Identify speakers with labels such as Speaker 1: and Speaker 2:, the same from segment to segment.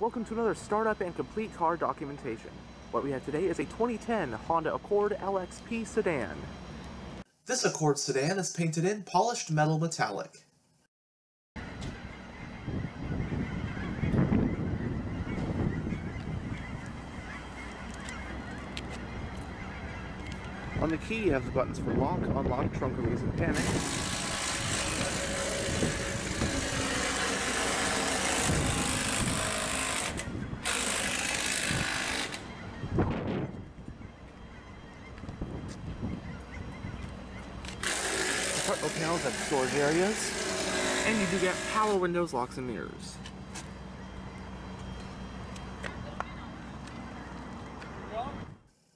Speaker 1: welcome to another startup and complete car documentation. What we have today is a 2010 Honda Accord LXP sedan.
Speaker 2: This Accord sedan is painted in polished metal metallic.
Speaker 1: On the key you have the buttons for lock, unlock, trunk release, and panic. The front door panels have storage areas, and you do get power windows, locks, and mirrors.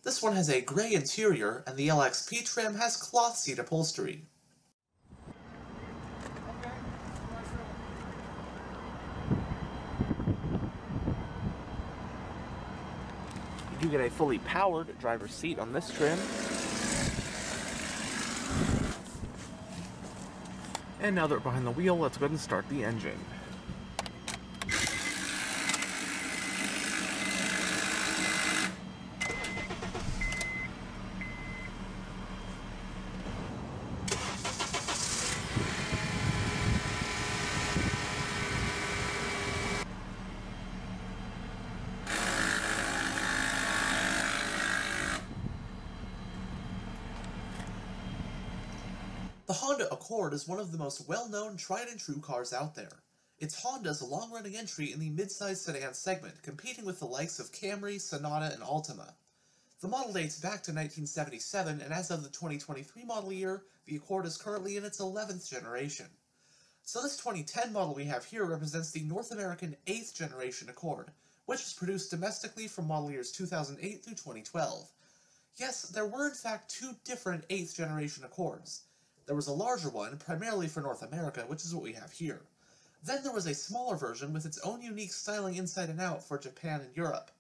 Speaker 2: This one has a gray interior, and the LXP trim has cloth seat upholstery.
Speaker 1: You do get a fully powered driver's seat on this trim. And now that we're behind the wheel, let's go ahead and start the engine.
Speaker 2: The Honda Accord is one of the most well-known tried-and-true cars out there. It's Honda's long-running entry in the midsize sedan segment, competing with the likes of Camry, Sonata, and Altima. The model dates back to 1977, and as of the 2023 model year, the Accord is currently in its 11th generation. So this 2010 model we have here represents the North American 8th generation Accord, which was produced domestically from model years 2008 through 2012. Yes, there were in fact two different 8th generation Accords. There was a larger one, primarily for North America, which is what we have here. Then there was a smaller version with its own unique styling inside and out for Japan and Europe.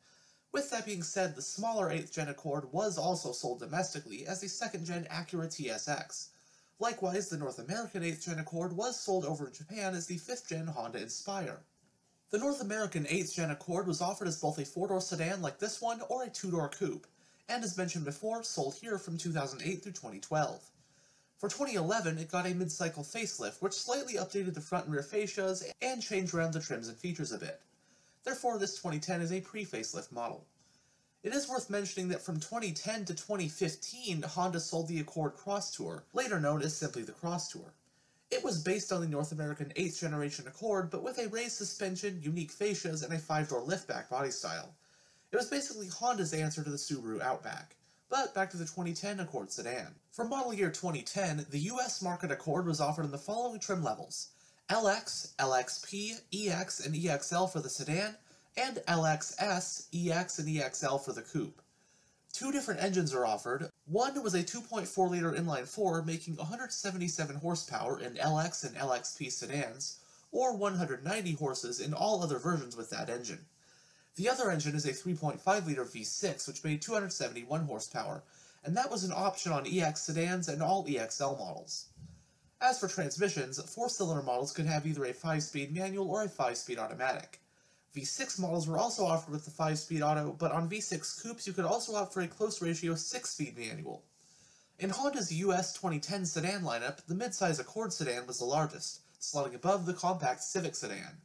Speaker 2: With that being said, the smaller 8th Gen Accord was also sold domestically as the 2nd Gen Acura TSX. Likewise, the North American 8th Gen Accord was sold over in Japan as the 5th Gen Honda Inspire. The North American 8th Gen Accord was offered as both a 4-door sedan like this one or a 2-door coupe, and as mentioned before, sold here from 2008 through 2012. For 2011, it got a mid-cycle facelift, which slightly updated the front and rear fascias and changed around the trims and features a bit. Therefore, this 2010 is a pre-facelift model. It is worth mentioning that from 2010 to 2015, Honda sold the Accord Cross Tour, later known as simply the Cross Tour. It was based on the North American 8th generation Accord, but with a raised suspension, unique fascias, and a 5-door liftback body style. It was basically Honda's answer to the Subaru Outback. But back to the 2010 Accord sedan. For model year 2010, the US market Accord was offered in the following trim levels: LX, LXP, EX, and EXL for the sedan, and LXS, EX, and EXL for the coupe. Two different engines are offered. One was a 2.4-liter inline-4 making 177 horsepower in LX and LXP sedans, or 190 horses in all other versions with that engine. The other engine is a 3.5-liter V6, which made 271 horsepower, and that was an option on EX sedans and all EXL models. As for transmissions, 4-cylinder models could have either a 5-speed manual or a 5-speed automatic. V6 models were also offered with the 5-speed auto, but on V6 coupes you could also opt for a close ratio 6-speed manual. In Honda's US 2010 sedan lineup, the midsize Accord sedan was the largest, slotting above the compact Civic sedan.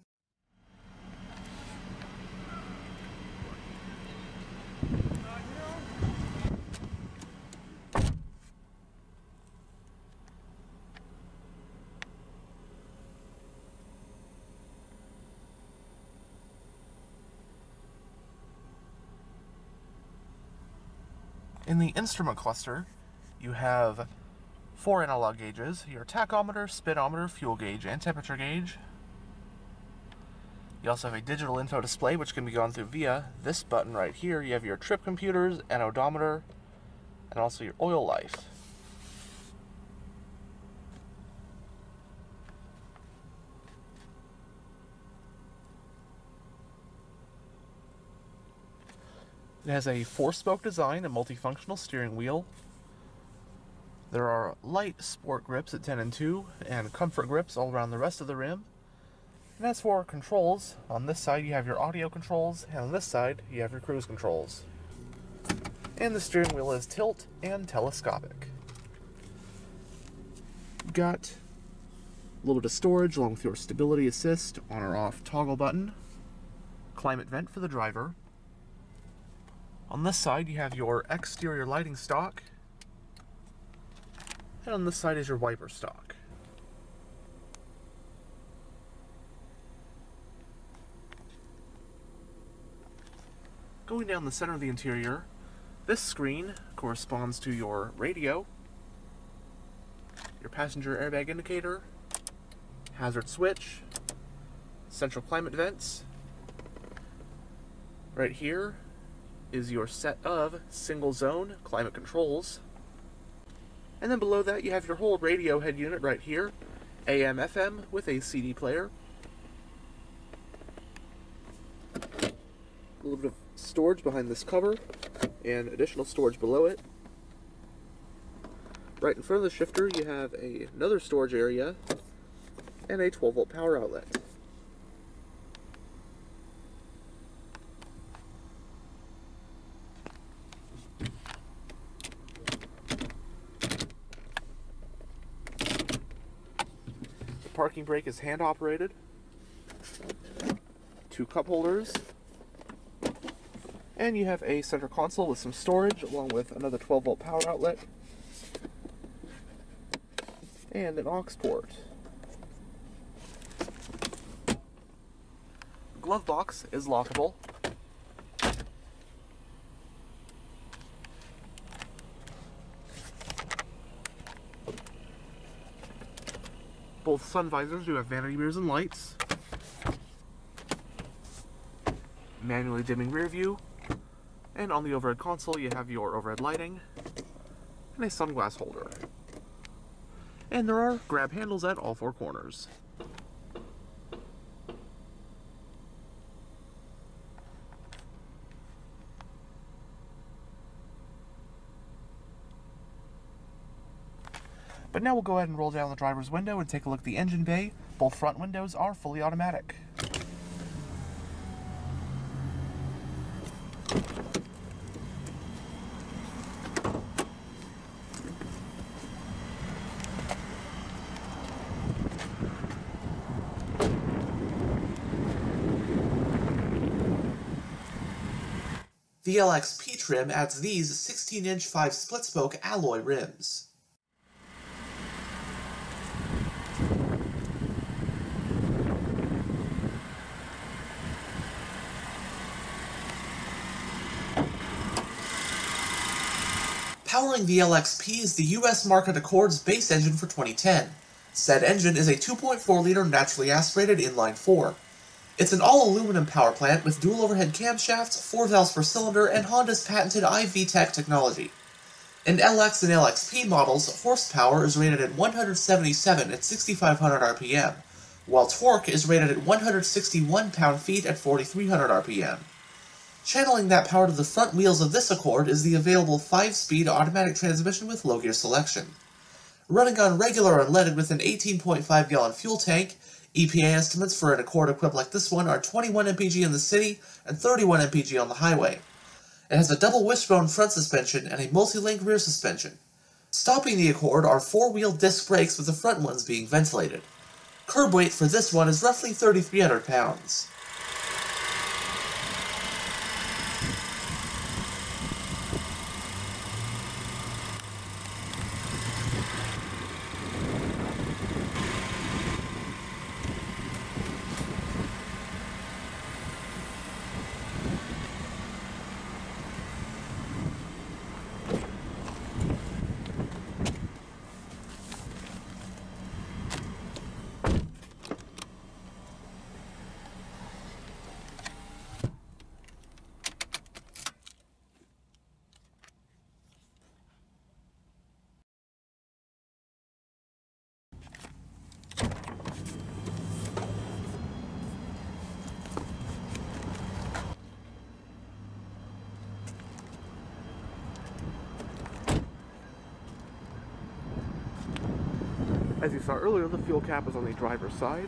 Speaker 1: In the instrument cluster, you have 4 analog gauges: your tachometer, speedometer, fuel gauge, and temperature gauge. You also have a digital info display which can be gone through via this button right here. You have your trip computers, an odometer, and also your oil life. It has a 4-spoke design, a multifunctional steering wheel. There are light sport grips at 10 and 2, and comfort grips all around the rest of the rim. And as for controls, on this side you have your audio controls, and on this side you have your cruise controls. And the steering wheel is tilt and telescopic. You've got a little bit of storage along with your stability assist, on or off toggle button, climate vent for the driver. On this side you have your exterior lighting stock, and on this side is your wiper stock. Going down the center of the interior, this screen corresponds to your radio, your passenger airbag indicator, hazard switch, central climate vents. Right here is your set of single zone climate controls. And then below that you have your whole radio head unit right here, AM, FM with a CD player. A little bit of storage behind this cover and additional storage below it. Right in front of the shifter you have another storage area and a 12-volt power outlet. The parking brake is hand operated. 2 cup holders. And you have a center console with some storage, along with another 12-volt power outlet and an aux port. The glove box is lockable. Both sun visors do have vanity mirrors and lights. Manually dimming rear view. And on the overhead console you have your overhead lighting and a sunglass holder. And there are grab handles at all 4 corners. But now we'll go ahead and roll down the driver's window and take a look at the engine bay. Both front windows are fully automatic.
Speaker 2: The LXP trim adds these 16-inch 5-split-spoke alloy rims. Powering the LXP is the US market Accord's base engine for 2010. Said engine is a 2.4-liter naturally aspirated inline-4. It's an all-aluminum power plant with dual overhead camshafts, 4 valves per cylinder, and Honda's patented iVTEC technology. In LX and LXP models, horsepower is rated at 177 at 6,500 RPM, while torque is rated at 161 pound-feet at 4,300 RPM. Channeling that power to the front wheels of this Accord is the available 5-speed automatic transmission with low-gear selection. Running on regular unleaded with an 18.5-gallon fuel tank, EPA estimates for an Accord equipped like this one are 21 mpg in the city and 31 mpg on the highway. It has a double wishbone front suspension and a multi-link rear suspension. Stopping the Accord are 4-wheel disc brakes with the front ones being ventilated. Curb weight for this one is roughly 3,300 pounds.
Speaker 1: As you saw earlier, the fuel cap is on the driver's side.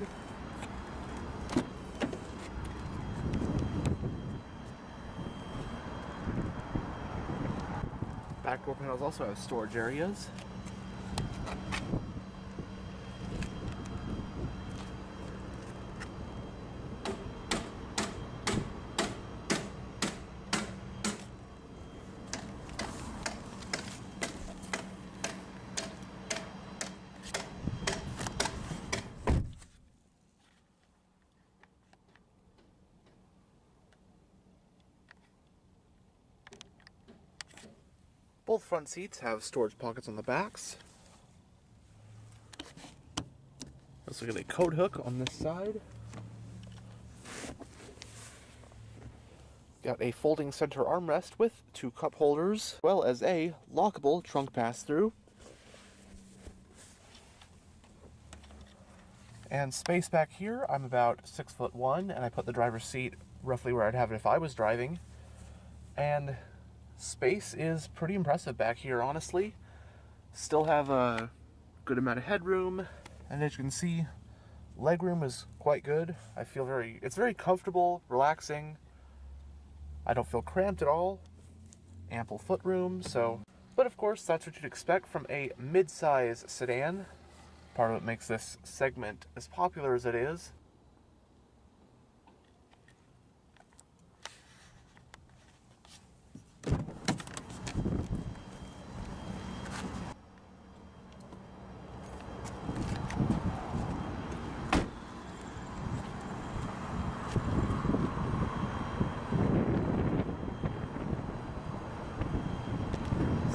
Speaker 1: back door panels also have storage areas. Both front seats have storage pockets on the backs. Let's look at a coat hook on this side. Got a folding center armrest with 2 cup holders, as well as a lockable trunk pass-through. And space back here, I'm about 6'1", and I put the driver's seat roughly where I'd have it if I was driving. And space is pretty impressive back here, honestly. Still have a good amount of headroom, and as you can see, legroom is quite good. It's very comfortable, relaxing. I don't feel cramped at all. Ample footroom, but of course, that's what you'd expect from a mid-size sedan. Part of what makes this segment as popular as it is.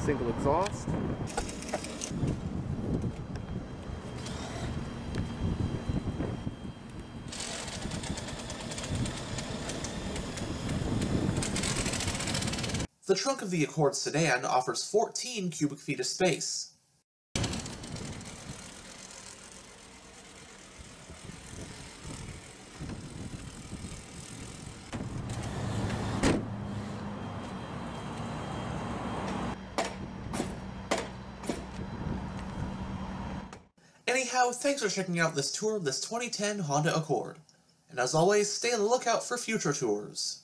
Speaker 1: Single exhaust.
Speaker 2: The trunk of the Accord sedan offers 14 cubic feet of space. Anyhow, thanks for checking out this tour of this 2010 Honda Accord. And as always, stay on the lookout for future tours.